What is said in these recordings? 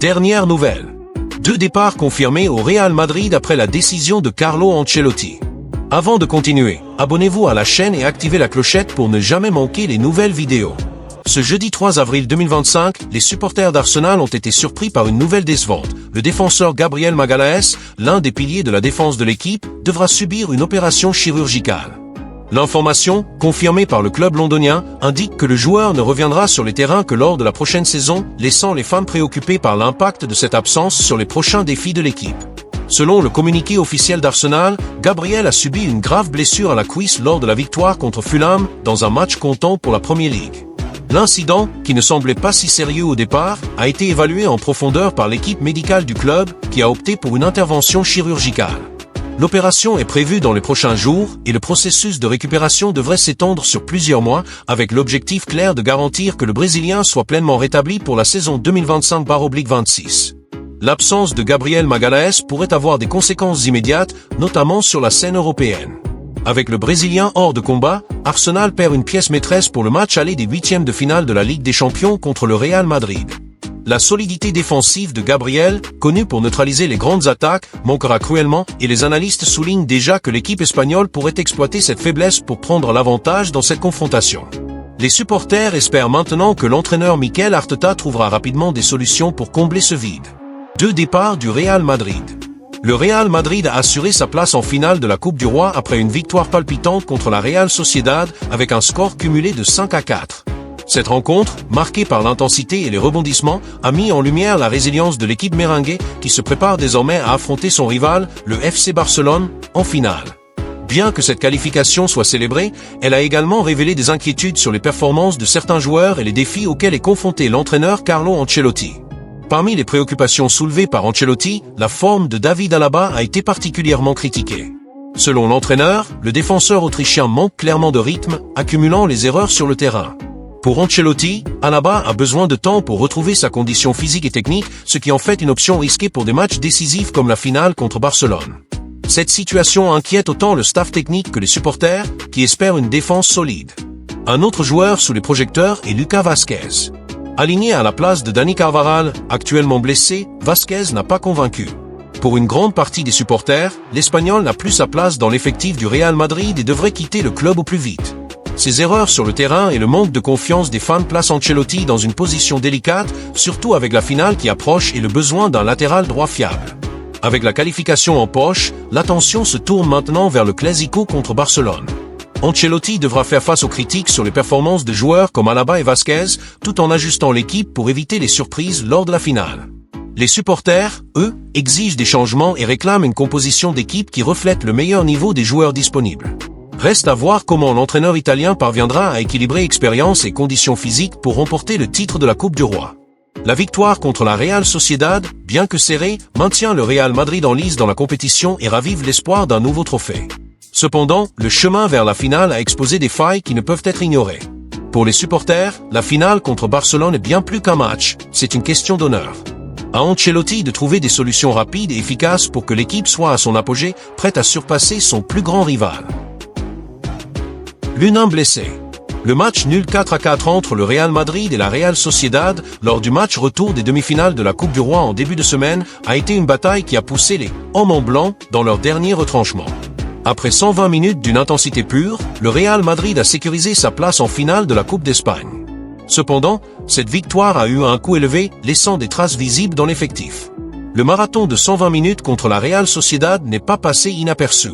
Dernière nouvelle. 2 départs confirmés au Real Madrid après la décision de Carlo Ancelotti. Avant de continuer, abonnez-vous à la chaîne et activez la clochette pour ne jamais manquer les nouvelles vidéos. Ce jeudi 3 avril 2025, les supporters d'Arsenal ont été surpris par une nouvelle décevante. Le défenseur Gabriel Magalhães, l'un des piliers de la défense de l'équipe, devra subir une opération chirurgicale. L'information, confirmée par le club londonien, indique que le joueur ne reviendra sur les terrains que lors de la prochaine saison, laissant les fans préoccupés par l'impact de cette absence sur les prochains défis de l'équipe. Selon le communiqué officiel d'Arsenal, Gabriel a subi une grave blessure à la cuisse lors de la victoire contre Fulham dans un match comptant pour la Premier League. L'incident, qui ne semblait pas si sérieux au départ, a été évalué en profondeur par l'équipe médicale du club, qui a opté pour une intervention chirurgicale. L'opération est prévue dans les prochains jours et le processus de récupération devrait s'étendre sur plusieurs mois avec l'objectif clair de garantir que le Brésilien soit pleinement rétabli pour la saison 2025/26. L'absence de Gabriel Magalhães pourrait avoir des conséquences immédiates, notamment sur la scène européenne. Avec le Brésilien hors de combat, Arsenal perd une pièce maîtresse pour le match aller des 8e de finale de la Ligue des Champions contre le Real Madrid. La solidité défensive de Gabriel, connue pour neutraliser les grandes attaques, manquera cruellement et les analystes soulignent déjà que l'équipe espagnole pourrait exploiter cette faiblesse pour prendre l'avantage dans cette confrontation. Les supporters espèrent maintenant que l'entraîneur Mikel Arteta trouvera rapidement des solutions pour combler ce vide. 2 départs du Real Madrid. Le Real Madrid a assuré sa place en finale de la Coupe du Roi après une victoire palpitante contre la Real Sociedad avec un score cumulé de 5-4. Cette rencontre, marquée par l'intensité et les rebondissements, a mis en lumière la résilience de l'équipe merengue qui se prépare désormais à affronter son rival, le FC Barcelone, en finale. Bien que cette qualification soit célébrée, elle a également révélé des inquiétudes sur les performances de certains joueurs et les défis auxquels est confronté l'entraîneur Carlo Ancelotti. Parmi les préoccupations soulevées par Ancelotti, la forme de David Alaba a été particulièrement critiquée. Selon l'entraîneur, le défenseur autrichien manque clairement de rythme, accumulant les erreurs sur le terrain. Pour Ancelotti, Alaba a besoin de temps pour retrouver sa condition physique et technique, ce qui en fait une option risquée pour des matchs décisifs comme la finale contre Barcelone. Cette situation inquiète autant le staff technique que les supporters, qui espèrent une défense solide. Un autre joueur sous les projecteurs est Lucas Vázquez. Aligné à la place de Dani Carvajal, actuellement blessé, Vázquez n'a pas convaincu. Pour une grande partie des supporters, l'Espagnol n'a plus sa place dans l'effectif du Real Madrid et devrait quitter le club au plus vite. Ses erreurs sur le terrain et le manque de confiance des fans placent Ancelotti dans une position délicate, surtout avec la finale qui approche et le besoin d'un latéral droit fiable. Avec la qualification en poche, l'attention se tourne maintenant vers le Clásico contre Barcelone. Ancelotti devra faire face aux critiques sur les performances de joueurs comme Alaba et Vázquez, tout en ajustant l'équipe pour éviter les surprises lors de la finale. Les supporters, eux, exigent des changements et réclament une composition d'équipe qui reflète le meilleur niveau des joueurs disponibles. Reste à voir comment l'entraîneur italien parviendra à équilibrer expérience et conditions physiques pour remporter le titre de la Coupe du Roi. La victoire contre la Real Sociedad, bien que serrée, maintient le Real Madrid en lice dans la compétition et ravive l'espoir d'un nouveau trophée. Cependant, le chemin vers la finale a exposé des failles qui ne peuvent être ignorées. Pour les supporters, la finale contre Barcelone est bien plus qu'un match, c'est une question d'honneur. À Ancelotti de trouver des solutions rapides et efficaces pour que l'équipe soit à son apogée, prête à surpasser son plus grand rival. L'un blessé. Le match nul 4-4 entre le Real Madrid et la Real Sociedad lors du match retour des demi-finales de la Coupe du Roi en début de semaine a été une bataille qui a poussé les hommes en blanc dans leur dernier retranchement. Après 120 minutes d'une intensité pure, le Real Madrid a sécurisé sa place en finale de la Coupe d'Espagne. Cependant, cette victoire a eu un coût élevé, laissant des traces visibles dans l'effectif. Le marathon de 120 minutes contre la Real Sociedad n'est pas passé inaperçu.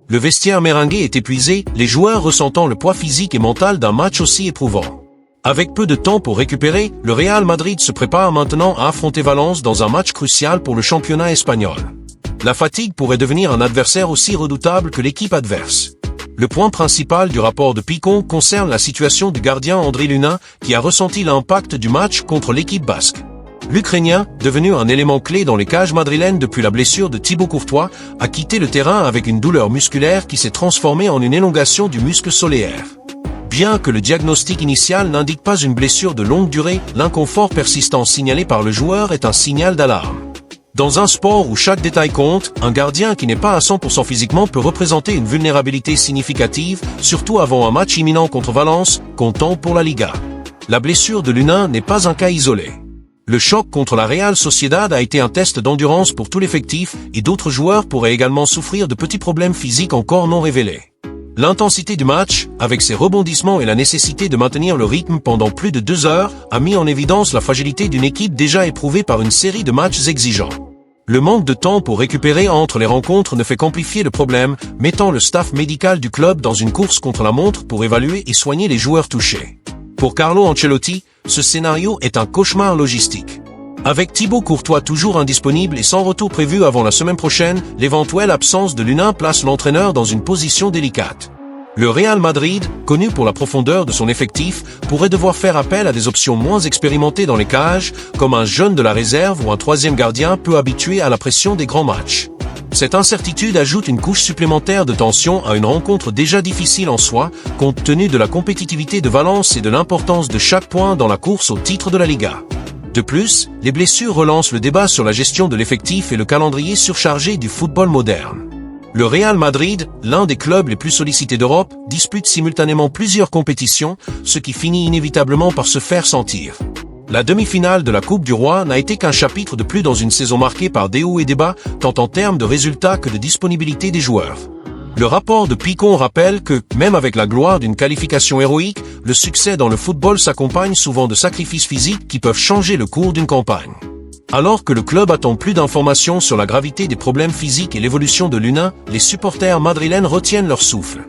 Le vestiaire merengue est épuisé, les joueurs ressentant le poids physique et mental d'un match aussi éprouvant. Avec peu de temps pour récupérer, le Real Madrid se prépare maintenant à affronter Valence dans un match crucial pour le championnat espagnol. La fatigue pourrait devenir un adversaire aussi redoutable que l'équipe adverse. Le point principal du rapport de Picon concerne la situation du gardien André Lunin, qui a ressenti l'impact du match contre l'équipe basque. L'Ukrainien, devenu un élément clé dans les cages madrilènes depuis la blessure de Thibaut Courtois, a quitté le terrain avec une douleur musculaire qui s'est transformée en une élongation du muscle solaire. Bien que le diagnostic initial n'indique pas une blessure de longue durée, l'inconfort persistant signalé par le joueur est un signal d'alarme. Dans un sport où chaque détail compte, un gardien qui n'est pas à 100% physiquement peut représenter une vulnérabilité significative, surtout avant un match imminent contre Valence, comptant pour la Liga. La blessure de Lunin n'est pas un cas isolé. Le choc contre la Real Sociedad a été un test d'endurance pour tout l'effectif et d'autres joueurs pourraient également souffrir de petits problèmes physiques encore non révélés. L'intensité du match, avec ses rebondissements et la nécessité de maintenir le rythme pendant plus de 2 heures, a mis en évidence la fragilité d'une équipe déjà éprouvée par une série de matchs exigeants. Le manque de temps pour récupérer entre les rencontres ne fait qu'amplifier le problème, mettant le staff médical du club dans une course contre la montre pour évaluer et soigner les joueurs touchés. Pour Carlo Ancelotti, ce scénario est un cauchemar logistique. Avec Thibaut Courtois toujours indisponible et sans retour prévu avant la semaine prochaine, l'éventuelle absence de l'Unain place l'entraîneur dans une position délicate. Le Real Madrid, connu pour la profondeur de son effectif, pourrait devoir faire appel à des options moins expérimentées dans les cages, comme un jeune de la réserve ou un troisième gardien peu habitué à la pression des grands matchs. Cette incertitude ajoute une couche supplémentaire de tension à une rencontre déjà difficile en soi, compte tenu de la compétitivité de Valence et de l'importance de chaque point dans la course au titre de la Liga. De plus, les blessures relancent le débat sur la gestion de l'effectif et le calendrier surchargé du football moderne. Le Real Madrid, l'un des clubs les plus sollicités d'Europe, dispute simultanément plusieurs compétitions, ce qui finit inévitablement par se faire sentir. La demi-finale de la Coupe du Roi n'a été qu'un chapitre de plus dans une saison marquée par des hauts et des bas, tant en termes de résultats que de disponibilité des joueurs. Le rapport de Picon rappelle que, même avec la gloire d'une qualification héroïque, le succès dans le football s'accompagne souvent de sacrifices physiques qui peuvent changer le cours d'une campagne. Alors que le club attend plus d'informations sur la gravité des problèmes physiques et l'évolution de l'Unain, les supporters madrilènes retiennent leur souffle.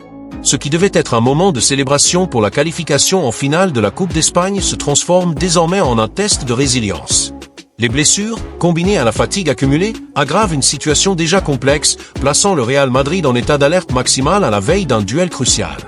Ce qui devait être un moment de célébration pour la qualification en finale de la Coupe d'Espagne se transforme désormais en un test de résilience. Les blessures, combinées à la fatigue accumulée, aggravent une situation déjà complexe, plaçant le Real Madrid en état d'alerte maximale à la veille d'un duel crucial.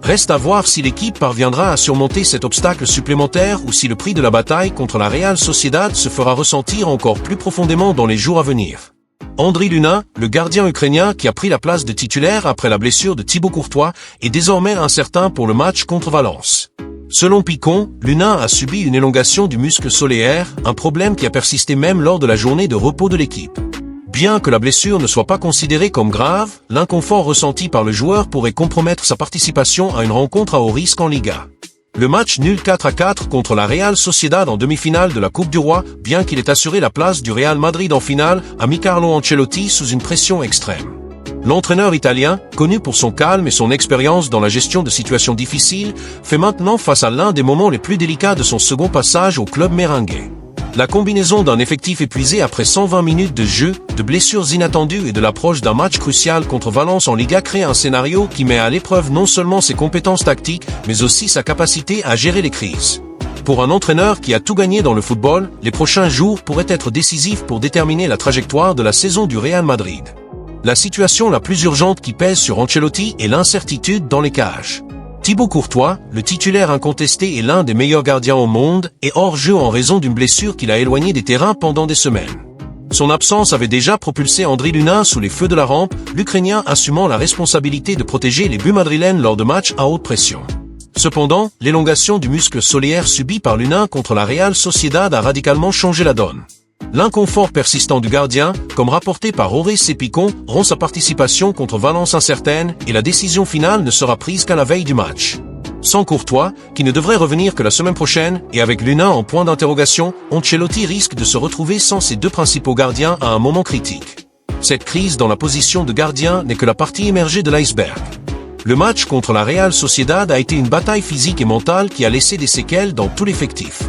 Reste à voir si l'équipe parviendra à surmonter cet obstacle supplémentaire ou si le prix de la bataille contre la Real Sociedad se fera ressentir encore plus profondément dans les jours à venir. Andriy Lunin, le gardien ukrainien qui a pris la place de titulaire après la blessure de Thibaut Courtois, est désormais incertain pour le match contre Valence. Selon Picon, Lunin a subi une élongation du muscle solaire, un problème qui a persisté même lors de la journée de repos de l'équipe. Bien que la blessure ne soit pas considérée comme grave, l'inconfort ressenti par le joueur pourrait compromettre sa participation à une rencontre à haut risque en Liga. Le match nul 4-4 contre la Real Sociedad en demi-finale de la Coupe du Roi, bien qu'il ait assuré la place du Real Madrid en finale, a mis Carlo Ancelotti sous une pression extrême. L'entraîneur italien, connu pour son calme et son expérience dans la gestion de situations difficiles, fait maintenant face à l'un des moments les plus délicats de son second passage au club merengue. La combinaison d'un effectif épuisé après 120 minutes de jeu, de blessures inattendues et de l'approche d'un match crucial contre Valence en Liga crée un scénario qui met à l'épreuve non seulement ses compétences tactiques, mais aussi sa capacité à gérer les crises. Pour un entraîneur qui a tout gagné dans le football, les prochains jours pourraient être décisifs pour déterminer la trajectoire de la saison du Real Madrid. La situation la plus urgente qui pèse sur Ancelotti est l'incertitude dans les cages. Thibaut Courtois, le titulaire incontesté et l'un des meilleurs gardiens au monde, est hors jeu en raison d'une blessure qui l'a éloigné des terrains pendant des semaines. Son absence avait déjà propulsé Andriy Lunin sous les feux de la rampe, l'Ukrainien assumant la responsabilité de protéger les buts madrilènes lors de matchs à haute pression. Cependant, l'élongation du muscle solaire subie par Lunin contre la Real Sociedad a radicalement changé la donne. L'inconfort persistant du gardien, comme rapporté par Horace Picon, rend sa participation contre Valence incertaine et la décision finale ne sera prise qu'à la veille du match. Sans Courtois, qui ne devrait revenir que la semaine prochaine, et avec Lunin en point d'interrogation, Ancelotti risque de se retrouver sans ses deux principaux gardiens à un moment critique. Cette crise dans la position de gardien n'est que la partie émergée de l'iceberg. Le match contre la Real Sociedad a été une bataille physique et mentale qui a laissé des séquelles dans tout l'effectif.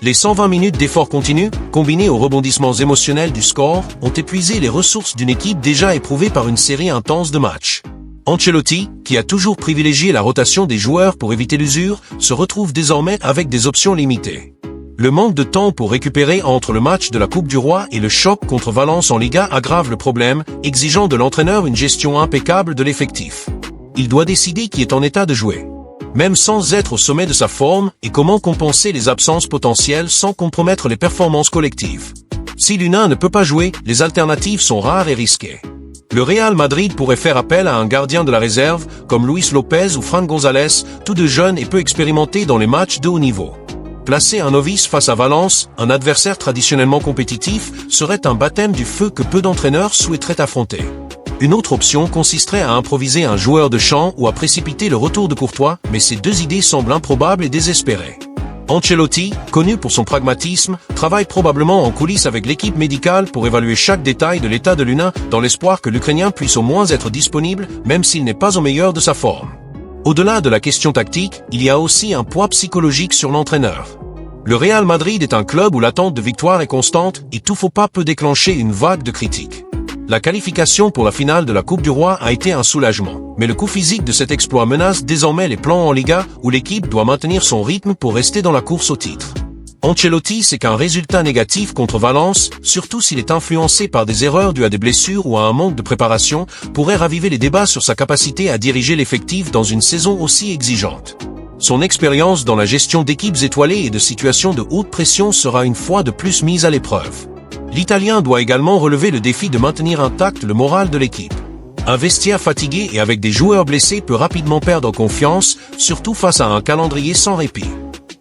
Les 120 minutes d'efforts continus, combinés aux rebondissements émotionnels du score, ont épuisé les ressources d'une équipe déjà éprouvée par une série intense de matchs. Ancelotti, qui a toujours privilégié la rotation des joueurs pour éviter l'usure, se retrouve désormais avec des options limitées. Le manque de temps pour récupérer entre le match de la Coupe du Roi et le choc contre Valence en Liga aggrave le problème, exigeant de l'entraîneur une gestion impeccable de l'effectif. Il doit décider qui est en état de jouer, même sans être au sommet de sa forme, et comment compenser les absences potentielles sans compromettre les performances collectives. Si Lunin ne peut pas jouer, les alternatives sont rares et risquées. Le Real Madrid pourrait faire appel à un gardien de la réserve, comme Luis Lopez ou Fran González, tous deux jeunes et peu expérimentés dans les matchs de haut niveau. Placer un novice face à Valence, un adversaire traditionnellement compétitif, serait un baptême du feu que peu d'entraîneurs souhaiteraient affronter. Une autre option consisterait à improviser un joueur de champ ou à précipiter le retour de Courtois, mais ces deux idées semblent improbables et désespérées. Ancelotti, connu pour son pragmatisme, travaille probablement en coulisses avec l'équipe médicale pour évaluer chaque détail de l'état de l'U19 dans l'espoir que l'Ukrainien puisse au moins être disponible, même s'il n'est pas au meilleur de sa forme. Au-delà de la question tactique, il y a aussi un poids psychologique sur l'entraîneur. Le Real Madrid est un club où l'attente de victoire est constante et tout faux pas peut déclencher une vague de critiques. La qualification pour la finale de la Coupe du Roi a été un soulagement, mais le coût physique de cet exploit menace désormais les plans en Liga où l'équipe doit maintenir son rythme pour rester dans la course au titre. Ancelotti sait qu'un résultat négatif contre Valence, surtout s'il est influencé par des erreurs dues à des blessures ou à un manque de préparation, pourrait raviver les débats sur sa capacité à diriger l'effectif dans une saison aussi exigeante. Son expérience dans la gestion d'équipes étoilées et de situations de haute pression sera une fois de plus mise à l'épreuve. L'Italien doit également relever le défi de maintenir intact le moral de l'équipe. Un vestiaire fatigué et avec des joueurs blessés peut rapidement perdre confiance, surtout face à un calendrier sans répit.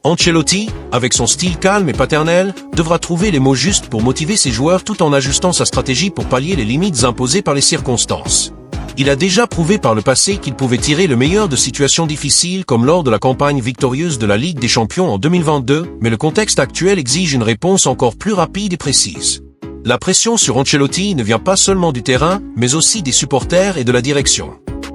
Ancelotti, avec son style calme et paternel, devra trouver les mots justes pour motiver ses joueurs tout en ajustant sa stratégie pour pallier les limites imposées par les circonstances. Il a déjà prouvé par le passé qu'il pouvait tirer le meilleur de situations difficiles comme lors de la campagne victorieuse de la Ligue des Champions en 2022, mais le contexte actuel exige une réponse encore plus rapide et précise. La pression sur Ancelotti ne vient pas seulement du terrain, mais aussi des supporters et de la direction.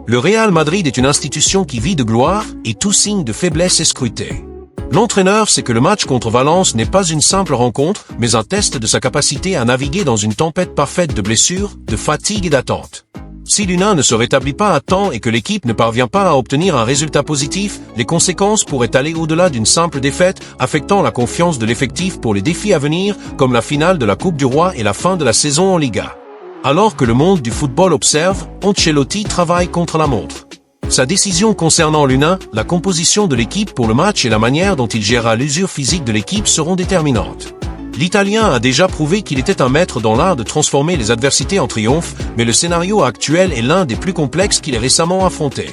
Le Real Madrid est une institution qui vit de gloire et tout signe de faiblesse est scruté. L'entraîneur sait que le match contre Valence n'est pas une simple rencontre, mais un test de sa capacité à naviguer dans une tempête parfaite de blessures, de fatigue et d'attente. Si l'U19 ne se rétablit pas à temps et que l'équipe ne parvient pas à obtenir un résultat positif, les conséquences pourraient aller au-delà d'une simple défaite, affectant la confiance de l'effectif pour les défis à venir, comme la finale de la Coupe du Roi et la fin de la saison en Liga. Alors que le monde du football observe, Ancelotti travaille contre la montre. Sa décision concernant l'U19, la composition de l'équipe pour le match et la manière dont il gérera l'usure physique de l'équipe seront déterminantes. L'Italien a déjà prouvé qu'il était un maître dans l'art de transformer les adversités en triomphe, mais le scénario actuel est l'un des plus complexes qu'il ait récemment affronté.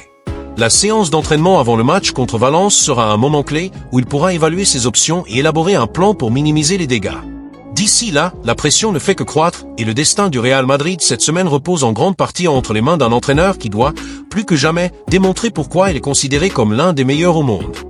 La séance d'entraînement avant le match contre Valence sera un moment clé où il pourra évaluer ses options et élaborer un plan pour minimiser les dégâts. D'ici là, la pression ne fait que croître et le destin du Real Madrid cette semaine repose en grande partie entre les mains d'un entraîneur qui doit, plus que jamais, démontrer pourquoi il est considéré comme l'un des meilleurs au monde.